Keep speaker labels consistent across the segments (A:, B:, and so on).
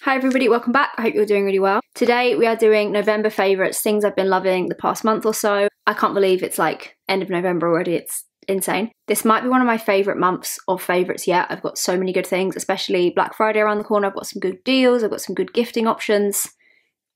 A: Hi everybody, welcome back. I hope you're doing really well. Today we are doing November favourites, things I've been loving the past month or so. I can't believe it's like end of November already, it's insane. This might be one of my favourite months of favourites yet. I've got so many good things, especially Black Friday around the corner. I've got some good deals, I've got some good gifting options.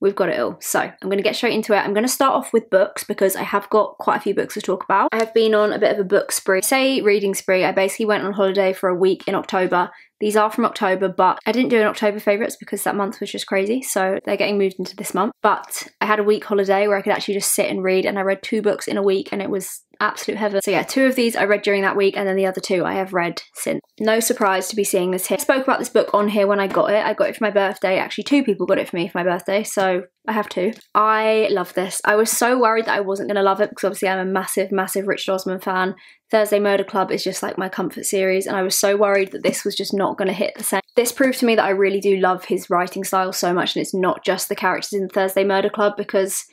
A: We've got it all. So I'm going to get straight into it. I'm going to start off with books because I have got quite a few books to talk about. I have been on a bit of a book spree. Say reading spree. I basically went on holiday for a week in October. These are from October, but I didn't do an October favourites because that month was just crazy. So they're getting moved into this month. But I had a week holiday where I could actually just sit and read, and I read 2 books in a week and it was absolute heaven. So yeah, 2 of these I read during that week, and then the other 2 I have read since. No surprise to be seeing this here. I spoke about this book on here when I got it. I got it for my birthday. Actually, 2 people got it for me for my birthday, so I have 2. I love this. I was so worried that I wasn't going to love it because obviously I'm a massive Richard Osman fan. Thursday Murder Club is just like my comfort series, and I was so worried that this was just not going to hit the same. This proved to me that I really do love his writing style so much, and it's not just the characters in Thursday Murder Club, because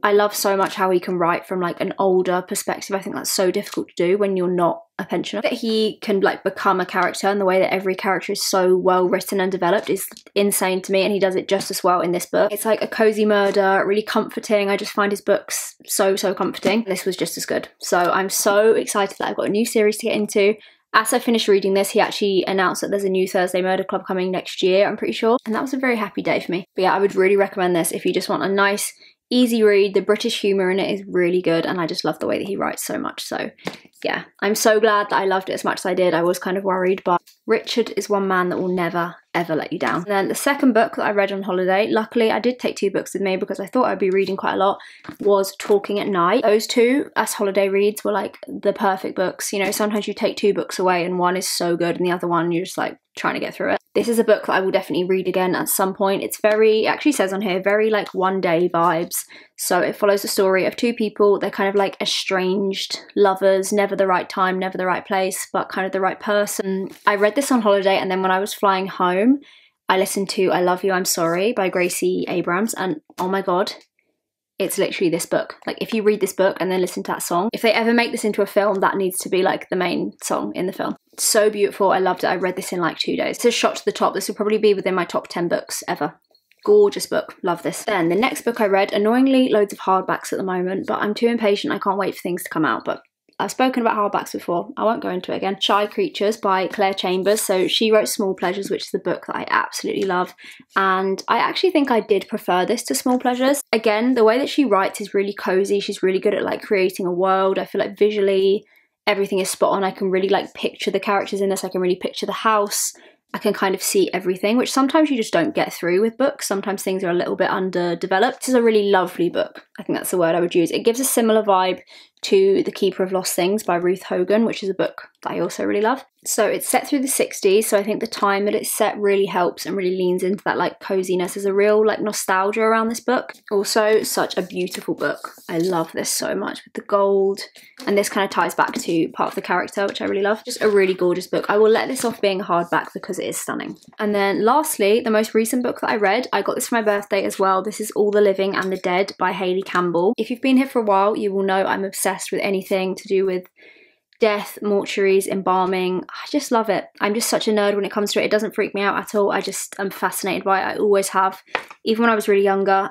A: I love so much how he can write from like an older perspective. I think that's so difficult to do when you're not a pensioner. That he can like become a character, and the way that every character is so well written and developed is insane to me, and he does it just as well in this book. It's like a cozy murder, really comforting. I just find his books so comforting. This was just as good. So I'm so excited that I've got a new series to get into. As I finished reading this, he actually announced that there's a new Thursday Murder Club coming next year, I'm pretty sure. And that was a very happy day for me. But yeah, I would really recommend this if you just want a nice, easy read. The British humour in it is really good, and I just love the way that he writes so much. So yeah, I'm so glad that I loved it as much as I did. I was kind of worried, but Richard is one man that will never ever let you down. And then the second book that I read on holiday, luckily I did take 2 books with me because I thought I'd be reading quite a lot, was Talking at Night. Those 2 as holiday reads were like the perfect books. You know, sometimes you take 2 books away and one is so good and the other one you're just like trying to get through it. This is a book that I will definitely read again at some point. It's very, it actually says on here, very like one day vibes. So it follows the story of 2 people. They're kind of like estranged lovers, never the right time, never the right place, but kind of the right person. I read this on holiday, and then when I was flying home, I listened to I Love You, I'm Sorry by Gracie Abrams, and oh my god, it's literally this book. Like, if you read this book and then listen to that song, if they ever make this into a film, that needs to be like the main song in the film. It's so beautiful. I loved it. I read this in like 2 days. It's a shot to the top. This will probably be within my top 10 books ever. Gorgeous book. Love this. Then the next book I read, annoyingly loads of hardbacks at the moment, but I'm too impatient. I can't wait for things to come out. But I've spoken about hardbacks before. I won't go into it again. Shy Creatures by Claire Chambers. So she wrote Small Pleasures, which is the book that I absolutely love. And I actually think I did prefer this to Small Pleasures. Again, the way that she writes is really cozy. She's really good at like creating a world. I feel like visually everything is spot on. I can really like picture the characters in this. I can really picture the house. I can kind of see everything, which sometimes you just don't get through with books. Sometimes things are a little bit underdeveloped. This is a really lovely book. I think that's the word I would use. It gives a similar vibe to The Keeper of Lost Things by Ruth Hogan, which is a book that I also really love. So it's set through the 60s, so I think the time that it's set really helps and really leans into that like coziness. There's a real like nostalgia around this book. Also, such a beautiful book. I love this so much with the gold, and this kind of ties back to part of the character, which I really love. Just a really gorgeous book. I will let this off being a hardback because it is stunning. And then lastly, the most recent book that I read, I got this for my birthday as well. This is All the Living and the Dead by Hayley Campbell. If you've been here for a while, you will know I'm obsessed with anything to do with death, mortuaries, embalming. I just love it. I'm just such a nerd when it comes to it. It doesn't freak me out at all. I'm fascinated by it. I always have. Even when I was really younger,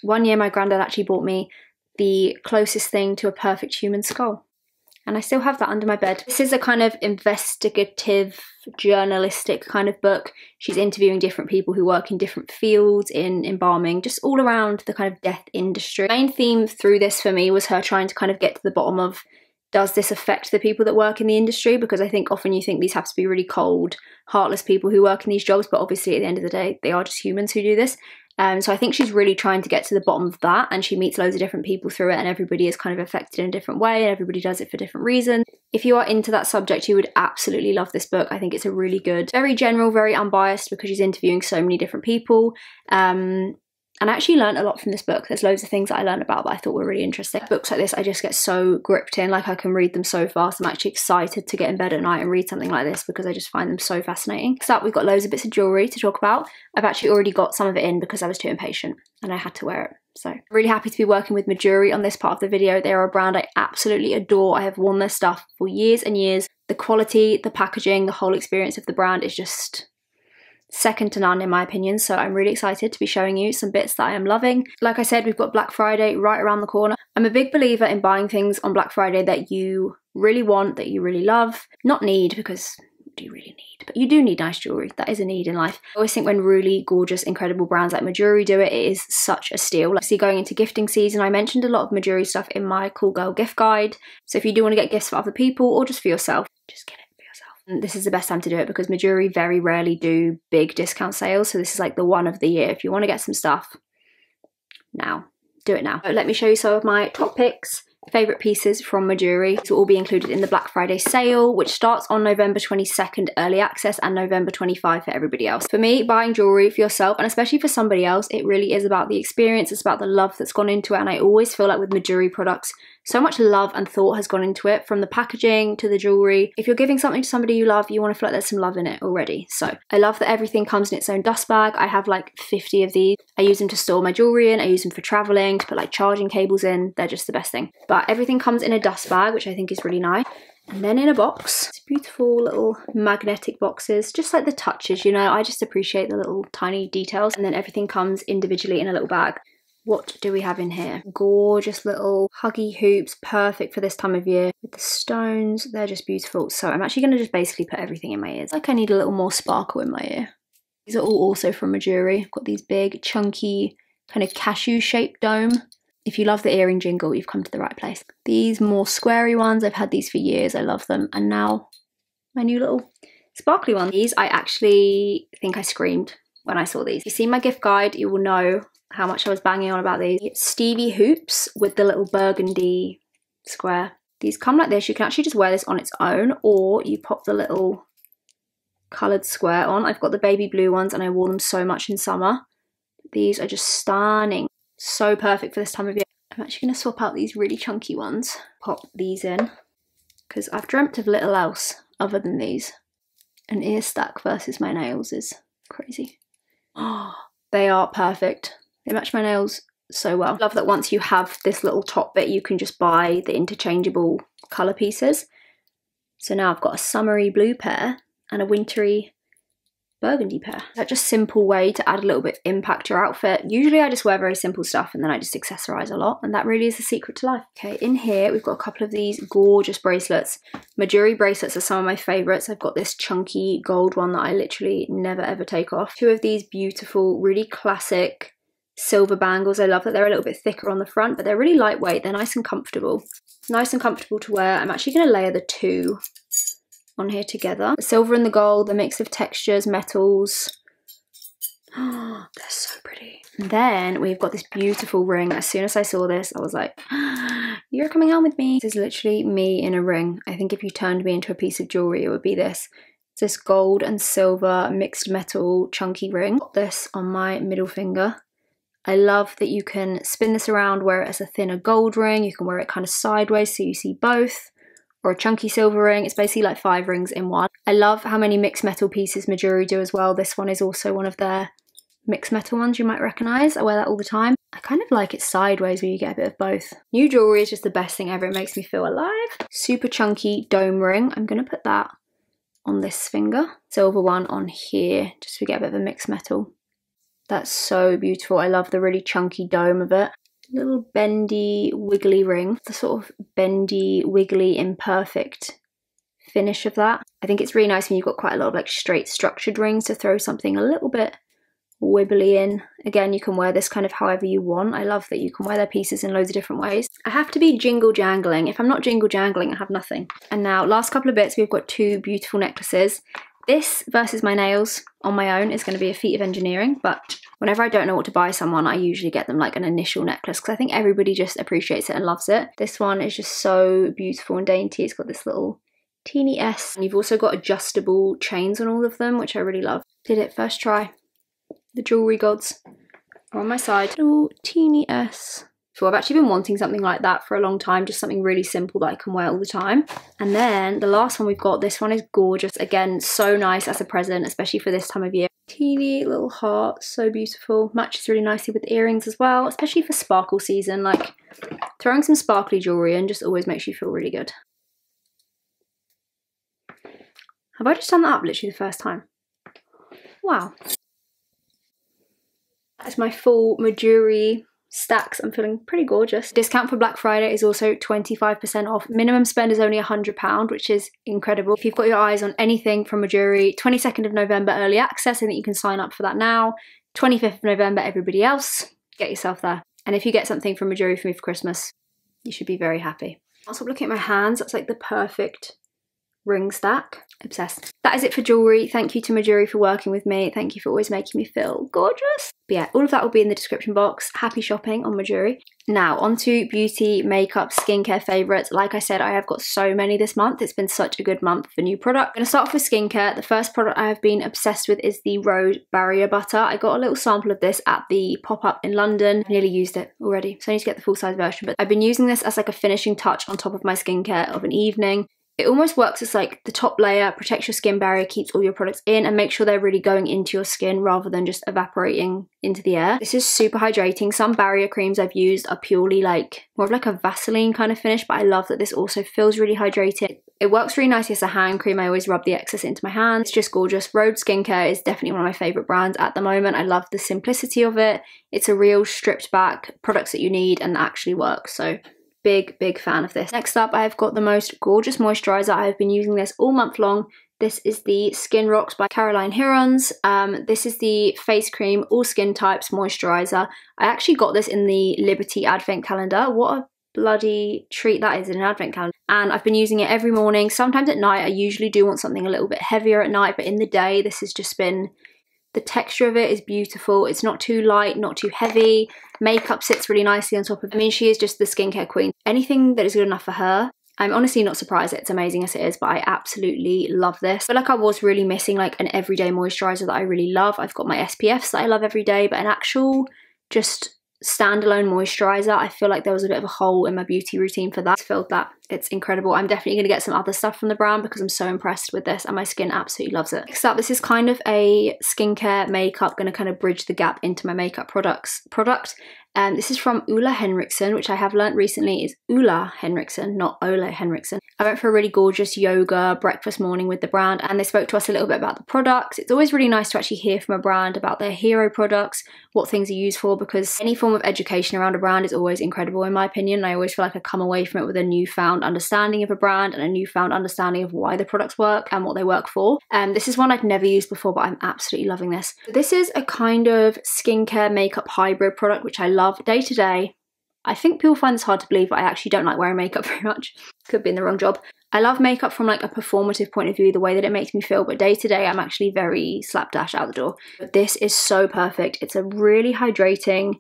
A: one year my granddad actually bought me the closest thing to a perfect human skull, and I still have that under my bed. This is a kind of investigative, journalistic kind of book. She's interviewing different people who work in different fields in embalming, just all around the kind of death industry. The main theme through this for me was her trying to kind of get to the bottom of, does this affect the people that work in the industry? Because I think often you think these have to be really cold, heartless people who work in these jobs, but obviously at the end of the day, they are just humans who do this. So I think she's really trying to get to the bottom of that, and she meets loads of different people through it, and everybody is kind of affected in a different way, and everybody does it for different reasons. If you are into that subject, you would absolutely love this book. I think it's a really good, very general, very unbiased, because she's interviewing so many different people. And I actually learned a lot from this book. There's loads of things that I learned about that I thought were really interesting. Books like this, I just get so gripped in, like I can read them so fast. I'm actually excited to get in bed at night and read something like this because I just find them so fascinating. Next up, we've got loads of bits of jewellery to talk about. I've actually already got some of it in because I was too impatient and I had to wear it. So really happy to be working with Mejuri on this part of the video. They are a brand I absolutely adore. I have worn their stuff for years and years. The quality, the packaging, the whole experience of the brand is just second to none in my opinion, so I'm really excited to be showing you some bits that I am loving. Like I said, we've got Black Friday right around the corner. I'm a big believer in buying things on Black Friday that you really want, that you really love, not need, because do you really need? But you do need nice jewellery. That is a need in life. I always think when really gorgeous, incredible brands like Mejuri do it, it is such a steal. Like, see, going into gifting season, I mentioned a lot of Mejuri stuff in my Cool Girl gift guide. So if you do want to get gifts for other people or just for yourself, just get it for yourself. And this is the best time to do it because Mejuri very rarely do big discount sales. So this is like the one of the year. If you want to get some stuff, now. Do it now. Let me show you some of my top picks. Favourite pieces from Mejuri. This will all be included in the Black Friday sale, which starts on November 22nd early access and November 25 for everybody else. For me, buying jewellery for yourself and especially for somebody else, it really is about the experience. It's about the love that's gone into it, and I always feel like with Mejuri products, so much love and thought has gone into it, from the packaging to the jewellery. If you're giving something to somebody you love, you want to feel like there's some love in it already. So I love that everything comes in its own dust bag. I have like 50 of these. I use them to store my jewellery in. I use them for travelling, to put like charging cables in. They're just the best thing. But everything comes in a dust bag, which I think is really nice. And then in a box, it's beautiful little magnetic boxes, just like the touches, you know. I just appreciate the little tiny details. And then everything comes individually in a little bag. What do we have in here? Gorgeous little Huggie hoops, perfect for this time of year. With the stones, they're just beautiful. So I'm actually going to just basically put everything in my ears. Like I need a little more sparkle in my ear. These are all also from Mejuri. I've got these big, chunky, kind of cashew-shaped dome. If you love the earring jingle, you've come to the right place. These more squarey ones, I've had these for years. I love them. And now my new little sparkly one. These, I actually think I screamed when I saw these. If you've seen my gift guide, you will know how much I was banging on about these. Stevie hoops with the little burgundy square. These come like this. You can actually just wear this on its own, or you pop the little coloured square on. I've got the baby blue ones and I wore them so much in summer. These are just stunning. So perfect for this time of year. I'm actually going to swap out these really chunky ones. Pop these in because I've dreamt of little else other than these. An ear stack versus my nails is crazy. Oh, they are perfect. They match my nails so well. I love that once you have this little top bit, you can just buy the interchangeable colour pieces. So now I've got a summery blue pair and a wintry burgundy pair. That's just a simple way to add a little bit of impact to your outfit. Usually I just wear very simple stuff and then I just accessorise a lot, and that really is the secret to life. Okay, in here we've got a couple of these gorgeous bracelets. Mejuri bracelets are some of my favourites. I've got this chunky gold one that I literally never ever take off. Two of these beautiful, really classic silver bangles. I love that they're a little bit thicker on the front, but they're really lightweight. They're nice and comfortable. Nice and comfortable to wear. I'm actually going to layer the two on here together. The silver and the gold, the mix of textures, metals. Oh, they're so pretty. And then we've got this beautiful ring. As soon as I saw this, I was like, you're coming home with me. This is literally me in a ring. I think if you turned me into a piece of jewellery, it would be this. It's this gold and silver mixed metal chunky ring. Got this on my middle finger. I love that you can spin this around, wear it as a thinner gold ring. You can wear it kind of sideways so you see both. Or a chunky silver ring. It's basically like 5 rings in one. I love how many mixed metal pieces Mejuri do as well. This one is also one of their mixed metal ones you might recognise. I wear that all the time. I kind of like it sideways where you get a bit of both. New jewellery is just the best thing ever. It makes me feel alive. Super chunky dome ring. I'm going to put that on this finger. Silver one on here, just to get a bit of a mixed metal. That's so beautiful. I love the really chunky dome of it. Little bendy, wiggly ring. The sort of bendy, wiggly, imperfect finish of that. I think it's really nice when you've got quite a lot of like straight structured rings to throw something a little bit wibbly in. Again, you can wear this kind of however you want. I love that you can wear their pieces in loads of different ways. I have to be jingle jangling. If I'm not jingle jangling, I have nothing. And now, last couple of bits, we've got 2 beautiful necklaces. This versus my nails on my own is going to be a feat of engineering, but whenever I don't know what to buy someone, I usually get them like an initial necklace because I think everybody just appreciates it and loves it. This one is just so beautiful and dainty. It's got this little teeny S. And you've also got adjustable chains on all of them, which I really love. Did it first try. The jewellery gods are on my side. Little teeny S. So I've actually been wanting something like that for a long time, just something really simple that I can wear all the time. And then the last one we've got, this one is gorgeous. Again, so nice as a present, especially for this time of year. Teeny little heart, so beautiful. Matches really nicely with earrings as well, especially for sparkle season. Like throwing some sparkly jewellery in just always makes you feel really good. Have I just done that up literally the first time? Wow. That's my full Mejuri stacks. I'm feeling pretty gorgeous. Discount for Black Friday is also 25% off. Minimum spend is only £100, which is incredible. If you've got your eyes on anything from Mejuri, 22nd of November early access, I think you can sign up for that now. 25th of November, everybody else, get yourself there. And if you get something from Mejuri for me for Christmas, you should be very happy. I'll stop looking at my hands. That's like the perfect ring stack. Obsessed. That is it for jewellery. Thank you to Mejuri for working with me. Thank you for always making me feel gorgeous. But yeah, all of that will be in the description box. Happy shopping on Mejuri. Now, onto beauty, makeup, skincare favourites. Like I said, I have got so many this month. It's been such a good month for new product. I'm going to start off with skincare. The first product I have been obsessed with is the Rhode Barrier Butter. I got a little sample of this at the pop-up in London. I've nearly used it already, so I need to get the full-size version. But I've been using this as like a finishing touch on top of my skincare of an evening. It almost works as like the top layer, protects your skin barrier, keeps all your products in, and makes sure they're really going into your skin rather than just evaporating into the air. This is super hydrating. Some barrier creams I've used are purely like more of like a Vaseline kind of finish, but I love that this also feels really hydrated. It works really nicely as a hand cream. I always rub the excess into my hands. It's just gorgeous. Rhode Skincare is definitely one of my favourite brands at the moment. I love the simplicity of it. It's a real stripped back products that you need and that actually work. So big fan of this. Next up, I've got the most gorgeous moisturiser. I've been using this all month long. This is the Skin Rocks by Caroline Hirons. This is the face cream, all skin types moisturiser. I actually got this in the Liberty advent calendar. What a bloody treat that is in an advent calendar. And I've been using it every morning. Sometimes at night. I usually do want something a little bit heavier at night, but in the day, this has just been... The texture of it is beautiful. It's not too light, not too heavy. Makeup sits really nicely on top of it. I mean, she is just the skincare queen. Anything that is good enough for her. I'm honestly not surprised it's amazing as it is, but I absolutely love this. I feel like I was really missing like an everyday moisturiser that I really love. I've got my SPFs that I love every day, but an actual just standalone moisturiser, I feel like there was a bit of a hole in my beauty routine for that. It's filled that. It's incredible. I'm definitely going to get some other stuff from the brand because I'm so impressed with this and my skin absolutely loves it. Next up, this is kind of a skincare makeup, going to kind of bridge the gap into my makeup product. This is from Ulla Henriksen, which I have learnt recently is Ulla Henriksen, not Ola Henriksen. I went for a really gorgeous yoga breakfast morning with the brand and they spoke to us a little bit about the products. It's always really nice to actually hear from a brand about their hero products, what things are used for, because any form of education around a brand is always incredible in my opinion. I always feel like I come away from it with a newfound understanding of a brand and a newfound understanding of why the products work and what they work for. This is one I'd never used before, but I'm absolutely loving this. This is a kind of skincare makeup hybrid product, which I love day to day. I think people find this hard to believe, but I actually don't like wearing makeup very much. Could be in the wrong job. I love makeup from like a performative point of view, the way that it makes me feel, but day to day I'm actually very slapdash out the door. But this is so perfect. It's a really hydrating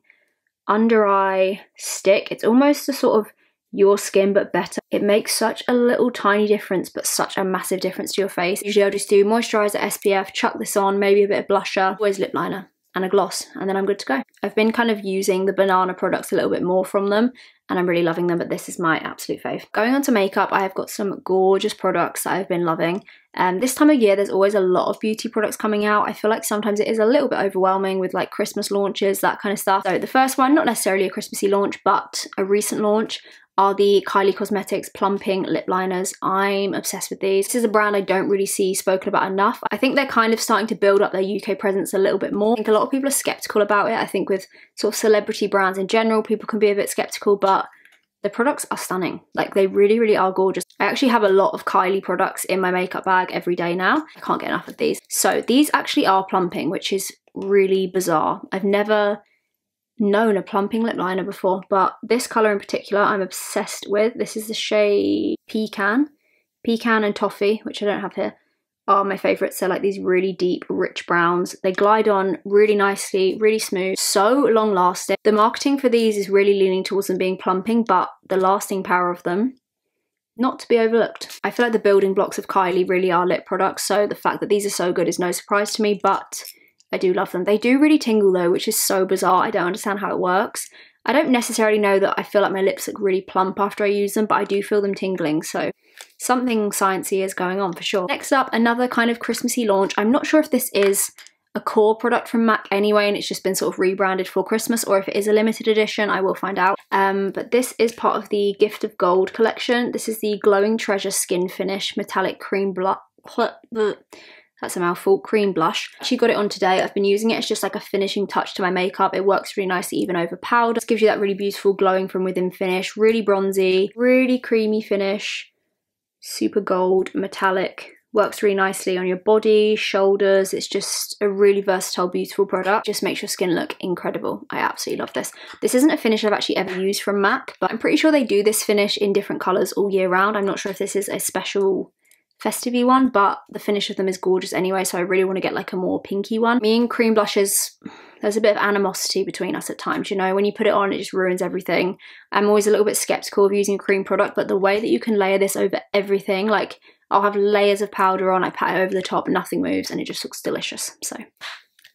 A: under eye stick. It's almost a sort of your skin but better. It makes such a little tiny difference but such a massive difference to your face. Usually I'll just do moisturiser, SPF, chuck this on, maybe a bit of blusher, always lip liner and a gloss, and then I'm good to go. I've been kind of using the banana products a little bit more from them and I'm really loving them, but this is my absolute fave. Going on to makeup, I have got some gorgeous products that I've been loving. This time of year there's always a lot of beauty products coming out. I feel like sometimes it is a little bit overwhelming with like Christmas launches, that kind of stuff. So the first one, not necessarily a Christmassy launch, but a recent launch, are the Kylie Cosmetics plumping lip liners. I'm obsessed with these. This is a brand I don't really see spoken about enough. I think they're kind of starting to build up their UK presence a little bit more. I think a lot of people are skeptical about it. I think with sort of celebrity brands in general, people can be a bit skeptical, but the products are stunning. Like they really are gorgeous. I actually have a lot of Kylie products in my makeup bag every day now. I can't get enough of these. So these actually are plumping, which is really bizarre. I've never known a plumping lip liner before, but this colour in particular I'm obsessed with. This is the shade Pecan and Toffee, which I don't have here, are my favourites. They're like these really deep, rich browns. They glide on really nicely, really smooth, so long lasting. The marketing for these is really leaning towards them being plumping, but the lasting power of them, not to be overlooked. I feel like the building blocks of Kylie really are lip products, so the fact that these are so good is no surprise to me, but I do love them. They do really tingle though, which is so bizarre. I don't understand how it works. I don't necessarily know that I feel like my lips look really plump after I use them, but I do feel them tingling, so something sciencey is going on for sure. Next up, another kind of Christmassy launch. I'm not sure if this is a core product from MAC anyway, and it's just been sort of rebranded for Christmas, or if it is a limited edition, I will find out. But this is part of the Gift of Gold collection. This is the Glowing Treasure Skin Finish Metallic Cream That's a mouthful. Cream blush. She got it on today. I've been using it. It's just like a finishing touch to my makeup. It works really nicely even over powder. It gives you that really beautiful glowing from within finish. Really bronzy, really creamy finish. Super gold, metallic. Works really nicely on your body, shoulders. It's just a really versatile, beautiful product. Just makes your skin look incredible. I absolutely love this. This isn't a finish I've actually ever used from MAC, but I'm pretty sure they do this finish in different colours all year round. I'm not sure if this is a special festive-y one, but the finish of them is gorgeous anyway, so I really want to get like a more pinky one. Me and cream blushes, there's a bit of animosity between us at times, you know, when you put it on it just ruins everything. I'm always a little bit skeptical of using a cream product, but the way that you can layer this over everything, like I'll have layers of powder on, I pat it over the top, nothing moves, and it just looks delicious, so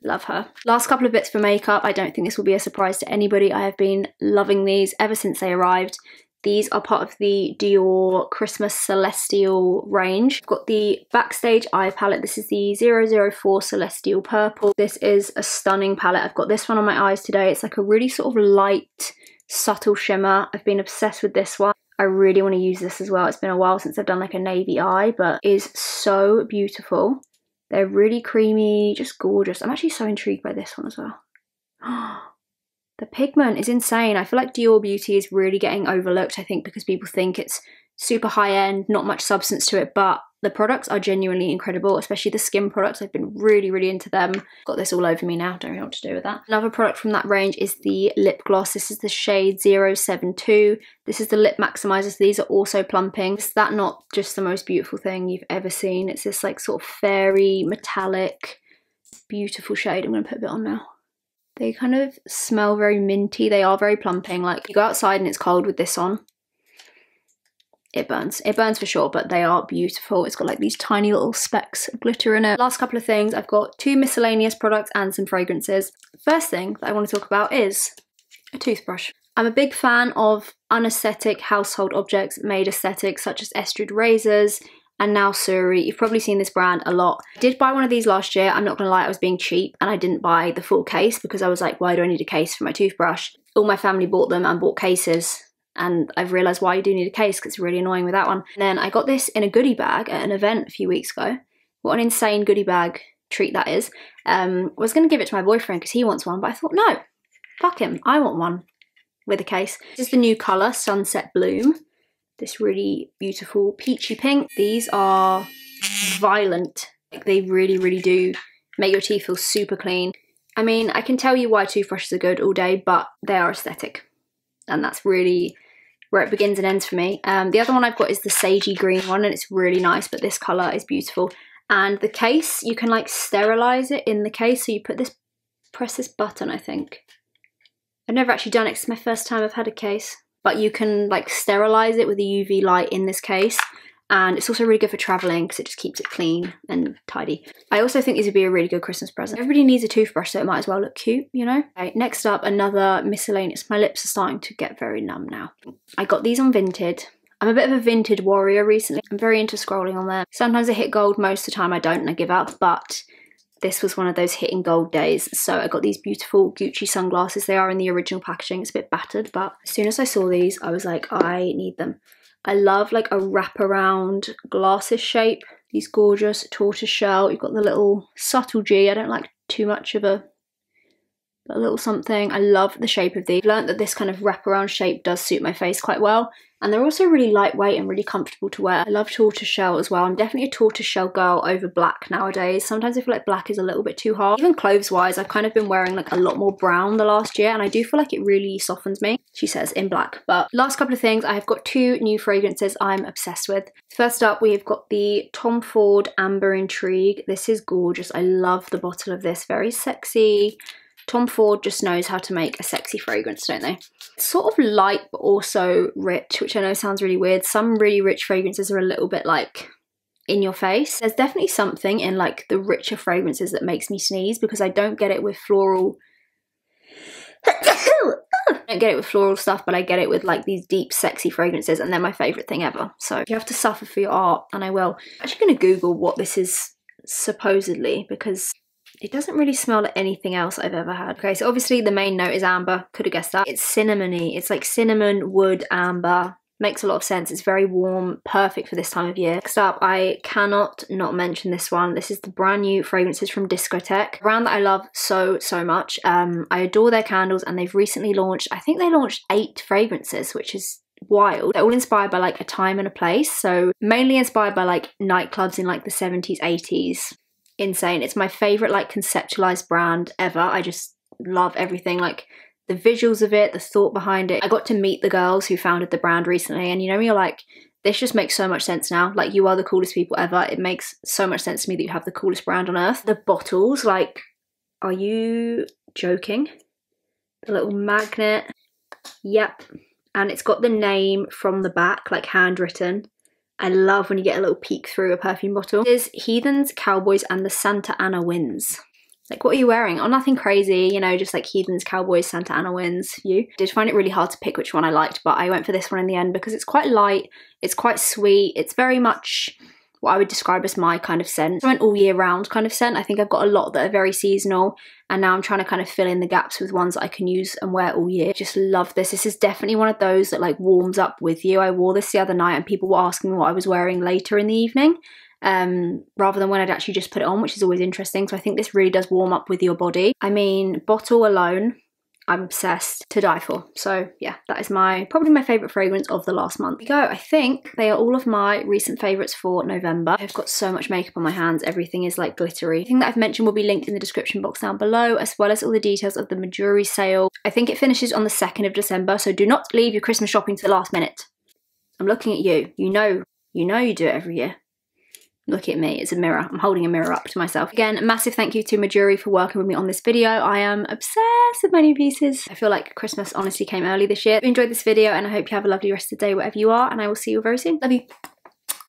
A: love her. Last couple of bits for makeup. I don't think this will be a surprise to anybody. I have been loving these ever since they arrived. These are part of the Dior Christmas Celestial range. I've got the Backstage Eye Palette. This is the 004 Celestial Purple. This is a stunning palette. I've got this one on my eyes today. It's like a really sort of light, subtle shimmer. I've been obsessed with this one. I really want to use this as well. It's been a while since I've done like a navy eye, but it is so beautiful. They're really creamy, just gorgeous. I'm actually so intrigued by this one as well. The pigment is insane. I feel like Dior Beauty is really getting overlooked, I think, because people think it's super high-end, not much substance to it, but the products are genuinely incredible, especially the skin products. I've been really, really into them. Got this all over me now, don't know what to do with that. Another product from that range is the lip gloss. This is the shade 072. This is the lip maximizer, so these are also plumping. Is that not just the most beautiful thing you've ever seen? It's this like sort of fairy, metallic, beautiful shade. I'm going to put a bit on now. They kind of smell very minty. They are very plumping. Like, you go outside and it's cold with this on, it burns. It burns for sure, but they are beautiful. It's got like these tiny little specks of glitter in it. Last couple of things, I've got 2 miscellaneous products and some fragrances. First thing that I want to talk about is a toothbrush. I'm a big fan of unaesthetic household objects made aesthetic, such as Estrid razors, and now Mejuri. You've probably seen this brand a lot. I did buy one of these last year. I'm not gonna lie, I was being cheap and I didn't buy the full case because I was like, why do I need a case for my toothbrush? All my family bought them and bought cases, and I've realised why you do need a case because it's really annoying with that one. And then I got this in a goodie bag at an event a few weeks ago. What an insane goodie bag treat that is. I was gonna give it to my boyfriend because he wants one, but I thought, no, fuck him, I want one with a case. This is the new colour, Sunset Bloom. This really beautiful peachy pink. These are violent. Like, they really, really do make your teeth feel super clean. I mean, I can tell you why toothbrushes are good all day, but they are aesthetic. And that's really where it begins and ends for me. The other one I've got is the sagey green one, and it's really nice, but this colour is beautiful. And the case, you can like sterilise it in the case. So you put this, press this button, I think. I've never actually done it because it's my first time I've had a case. But you can like sterilize it with a UV light in this case, and it's also really good for traveling because it just keeps it clean and tidy. I also think these would be a really good Christmas present. Everybody needs a toothbrush, so it might as well look cute, you know? Okay, next up, another miscellaneous. My lips are starting to get very numb now. I got these on Vinted. I'm a bit of a Vinted warrior recently. I'm very into scrolling on there. Sometimes I hit gold, most of the time I don't and I give up, but this was one of those hitting gold days. So I got these beautiful Gucci sunglasses. They are in the original packaging. It's a bit battered, but as soon as I saw these, I was like, I need them. I love like a wraparound glasses shape. These gorgeous tortoise shell. You've got the little subtle G. I don't like too much of a little something. I love the shape of these. I've learned that this kind of wraparound shape does suit my face quite well. And they're also really lightweight and really comfortable to wear. I love tortoiseshell as well. I'm definitely a tortoiseshell girl over black nowadays. Sometimes I feel like black is a little bit too hard. Even clothes wise, I've kind of been wearing like a lot more brown the last year, and I do feel like it really softens me, she says, in black. But last couple of things, I have got 2 new fragrances I'm obsessed with. First up, we've got the Tom Ford Amber Intrigue. This is gorgeous. I love the bottle of this. Very sexy. Tom Ford just knows how to make a sexy fragrance, don't they? It's sort of light but also rich, which I know sounds really weird. Some really rich fragrances are a little bit like in your face. There's definitely something in like the richer fragrances that makes me sneeze, because I don't get it with floral I don't get it with floral stuff, but I get it with like these deep sexy fragrances, and they're my favourite thing ever. So you have to suffer for your art, and I will. I'm actually going to Google what this is supposedly, because it doesn't really smell like anything else I've ever had. Okay, so obviously the main note is amber. Could have guessed that. It's cinnamony. It's like cinnamon, wood, amber. makes a lot of sense. It's very warm, perfect for this time of year. Next up, I cannot not mention this one. This is the brand new fragrances from Discotheque, a brand that I love so much. I adore their candles, and they've recently launched, I think they launched 8 fragrances, which is wild. They're all inspired by like a time and a place, so mainly inspired by like nightclubs in like the 70s, 80s. Insane. It's my favorite like conceptualized brand ever. I just love everything, like the visuals of it, the thought behind it. I got to meet the girls who founded the brand recently, and you know, you're like, this just makes so much sense now. Like, you are the coolest people ever. It makes so much sense to me that you have the coolest brand on earth. The bottles, like, are you joking? The little magnet. Yep. And it's got the name from the back, like handwritten. I love when you get a little peek through a perfume bottle. It is Heathens, Cowboys, and the Santa Ana Winds. Like, what are you wearing? Oh, nothing crazy, you know, just like Heathens, Cowboys, Santa Ana Winds. I did find it really hard to pick which one I liked, but I went for this one in the end because it's quite light, it's quite sweet, it's very much what I would describe as my kind of scent. I went all year round kind of scent. I think I've got a lot that are very seasonal, and now I'm trying to kind of fill in the gaps with ones that I can use and wear all year. Just love this. This is definitely one of those that like warms up with you. I wore this the other night and people were asking me what I was wearing later in the evening, rather than when I'd actually just put it on, which is always interesting. So I think this really does warm up with your body. I mean, bottle alone, I'm obsessed, to die for. So yeah, that is probably my favourite fragrance of the last month. There we go. I think they are all of my recent favourites for November. I've got so much makeup on my hands. Everything is like glittery. Everything that I've mentioned will be linked in the description box down below, as well as all the details of the Mejuri sale. I think it finishes on the 2nd of December, so do not leave your Christmas shopping to the last minute. I'm looking at you. You know you do it every year. Look at me, it's a mirror. I'm holding a mirror up to myself. Again, a massive thank you to Mejuri for working with me on this video. I am obsessed with my new pieces. I feel like Christmas honestly came early this year. If you enjoyed this video, and I hope you have a lovely rest of the day wherever you are, and I will see you very soon. Love you.